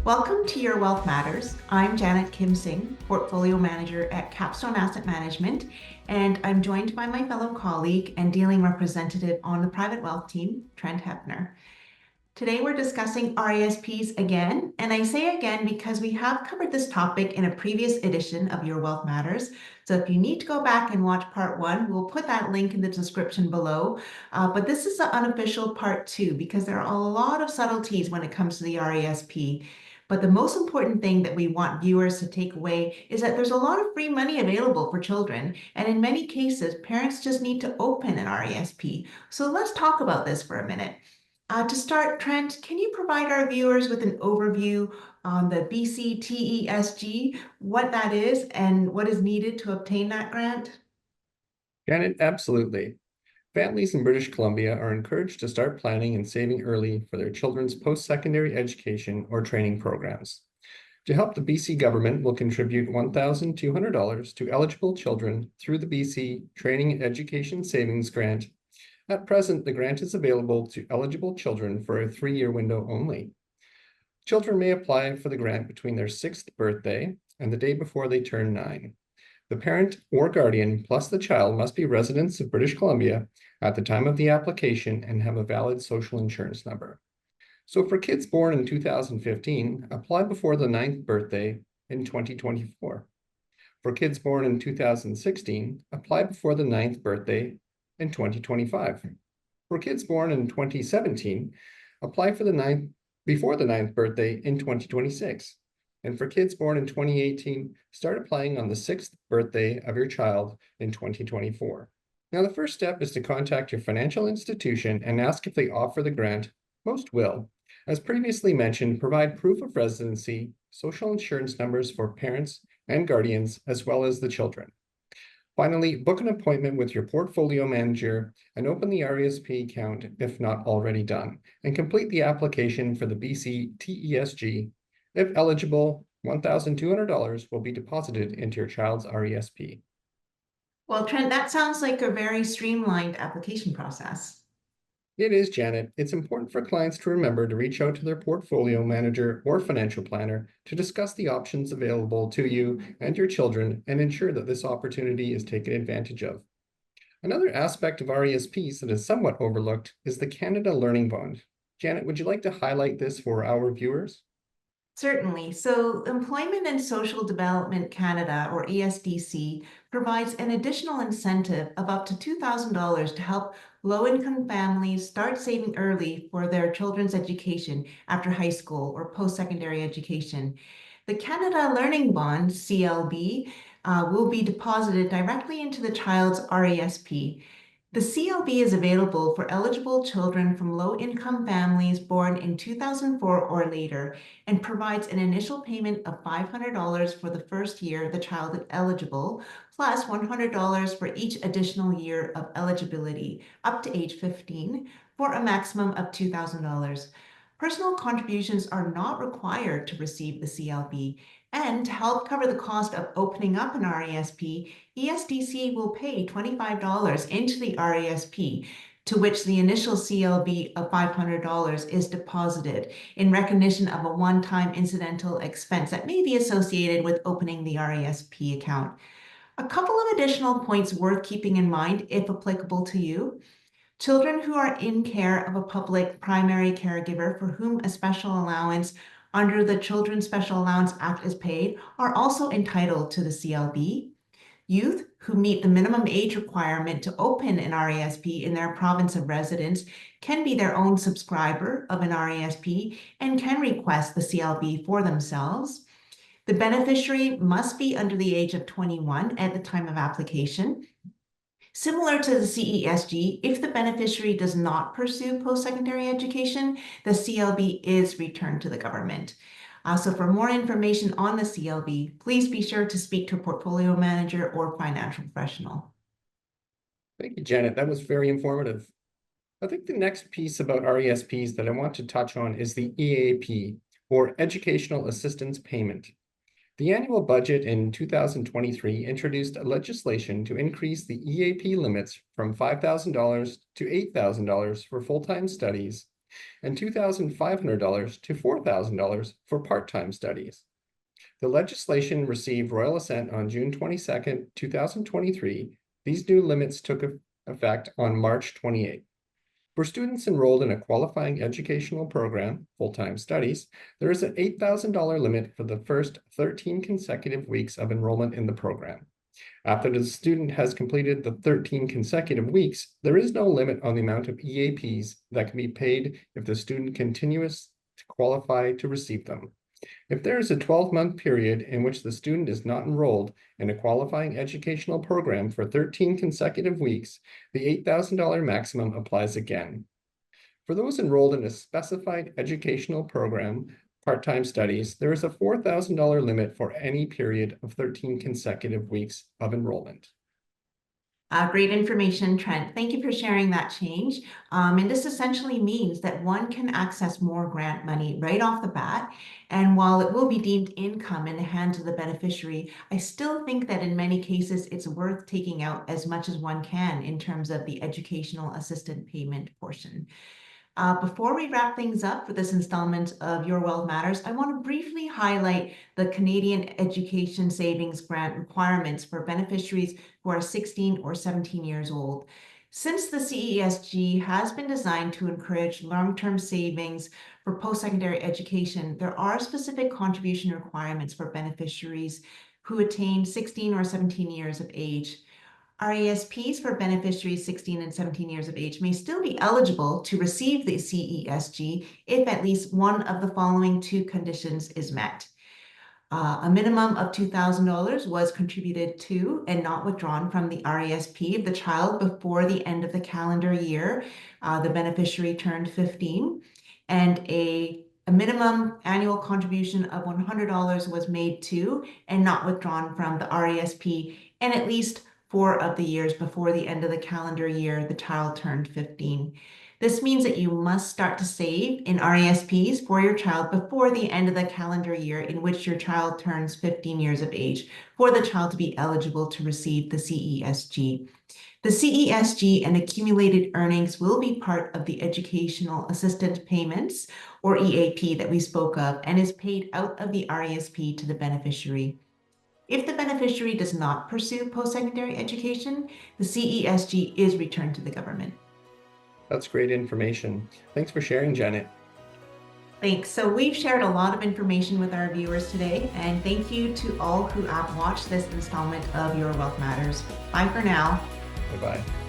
Welcome to Your Wealth Matters. I'm Janet Kim Singh, Portfolio Manager at Capstone Asset Management, and I'm joined by my fellow colleague and dealing representative on the private wealth team, Trent Heppner. Today we're discussing RESPs again, and I say again because we have covered this topic in a previous edition of Your Wealth Matters. So if you need to go back and watch part one, we'll put that link in the description below. But this is the unofficial part two because there are a lot of subtleties when it comes to the RESP. But the most important thing that we want viewers to take away is that there's a lot of free money available for children. And in many cases, parents just need to open an RESP. So let's talk about this for a minute. To start, Trent, can you provide our viewers with an overview on the BCTESG, what that is, and what is needed to obtain that grant? Janet, absolutely. Families in British Columbia are encouraged to start planning and saving early for their children's post-secondary education or training programs. To help, the BC government will contribute $1,200 to eligible children through the BC Training and Education Savings Grant. At present, the grant is available to eligible children for a 3-year window only. Children may apply for the grant between their 6th birthday and the day before they turn 9. The parent or guardian plus the child must be residents of British Columbia at the time of the application and have a valid social insurance number. So for kids born in 2015, apply before the 9th birthday in 2024. For kids born in 2016, apply before the 9th birthday in 2025. For kids born in 2017, apply for before the 9th birthday in 2026. And for kids born in 2018, start applying on the 6th birthday of your child in 2024. Now, the first step is to contact your financial institution and ask if they offer the grant. Most will. As previously mentioned, provide proof of residency, social insurance numbers for parents and guardians, as well as the children. Finally, book an appointment with your portfolio manager and open the RESP account if not already done, and complete the application for the BC TESG. If eligible, $1,200 will be deposited into your child's RESP. Well, Trent, that sounds like a very streamlined application process. It is, Janet. It's important for clients to remember to reach out to their portfolio manager or financial planner to discuss the options available to you and your children and ensure that this opportunity is taken advantage of. Another aspect of RESPs that is somewhat overlooked is the Canada Learning Bond. Janet, would you like to highlight this for our viewers? Certainly. So Employment and Social Development Canada, or ESDC, provides an additional incentive of up to $2,000 to help low-income families start saving early for their children's education after high school or post-secondary education. The Canada Learning Bond, CLB, will be deposited directly into the child's RESP. The CLB is available for eligible children from low-income families born in 2004 or later and provides an initial payment of $500 for the first year the child is eligible, plus $100 for each additional year of eligibility up to age 15 for a maximum of $2,000. Personal contributions are not required to receive the CLB, and to help cover the cost of opening up an RESP, ESDC will pay $25 into the RESP, to which the initial CLB of $500 is deposited in recognition of a one-time incidental expense that may be associated with opening the RESP account. A couple of additional points worth keeping in mind, if applicable to you. Children who are in care of a public primary caregiver for whom a special allowance under the Children's Special Allowance Act is paid are also entitled to the CLB. Youth who meet the minimum age requirement to open an RESP in their province of residence can be their own subscriber of an RESP and can request the CLB for themselves. The beneficiary must be under the age of 21 at the time of application. Similar to the CESG, if the beneficiary does not pursue post-secondary education, the CLB is returned to the government. So for more information on the CLB, please be sure to speak to a portfolio manager or financial professional. Thank you, Janet. That was very informative. I think the next piece about RESPs that I want to touch on is the EAP, or Educational Assistance Payment. The annual budget in 2023 introduced legislation to increase the EAP limits from $5,000 to $8,000 for full-time studies and $2,500 to $4,000 for part-time studies. The legislation received royal assent on June 22nd, 2023. These new limits took effect on March 28th. For students enrolled in a qualifying educational program, full-time studies, there is an $8,000 limit for the first 13 consecutive weeks of enrollment in the program. After the student has completed the 13 consecutive weeks, there is no limit on the amount of EAPs that can be paid if the student continues to qualify to receive them. If there is a 12-month period in which the student is not enrolled in a qualifying educational program for 13 consecutive weeks, the $8,000 maximum applies again. For those enrolled in a specified educational program, part-time studies, there is a $4,000 limit for any period of 13 consecutive weeks of enrollment. Great information, Trent. Thank you for sharing that change. And this essentially means that one can access more grant money right off the bat. And while it will be deemed income in the hands of the beneficiary, I still think that in many cases, it's worth taking out as much as one can in terms of the educational assistant payment portion. Before we wrap things up for this installment of Your Wealth Matters, I want to briefly highlight the Canadian Education Savings Grant requirements for beneficiaries who are 16 or 17 years old. Since the CESG has been designed to encourage long-term savings for post-secondary education, there are specific contribution requirements for beneficiaries who attain 16 or 17 years of age. RESPs for beneficiaries 16 and 17 years of age may still be eligible to receive the CESG if at least one of the following two conditions is met. A minimum of $2,000 was contributed to and not withdrawn from the RESP of the child before the end of the calendar year the beneficiary turned 15, and a minimum annual contribution of $100 was made to and not withdrawn from the RESP, and at least 4 of the years before the end of the calendar year the child turned 15. This means that you must start to save in RESPs for your child before the end of the calendar year in which your child turns 15 years of age for the child to be eligible to receive the CESG. The CESG and accumulated earnings will be part of the Educational Assistant Payments, or EAP, that we spoke of, and is paid out of the RESP to the beneficiary. If the beneficiary does not pursue post-secondary education, the CESG is returned to the government. That's great information. Thanks for sharing, Janet. Thanks. So we've shared a lot of information with our viewers today, and thank you to all who have watched this installment of Your Wealth Matters. Bye for now. Bye-bye.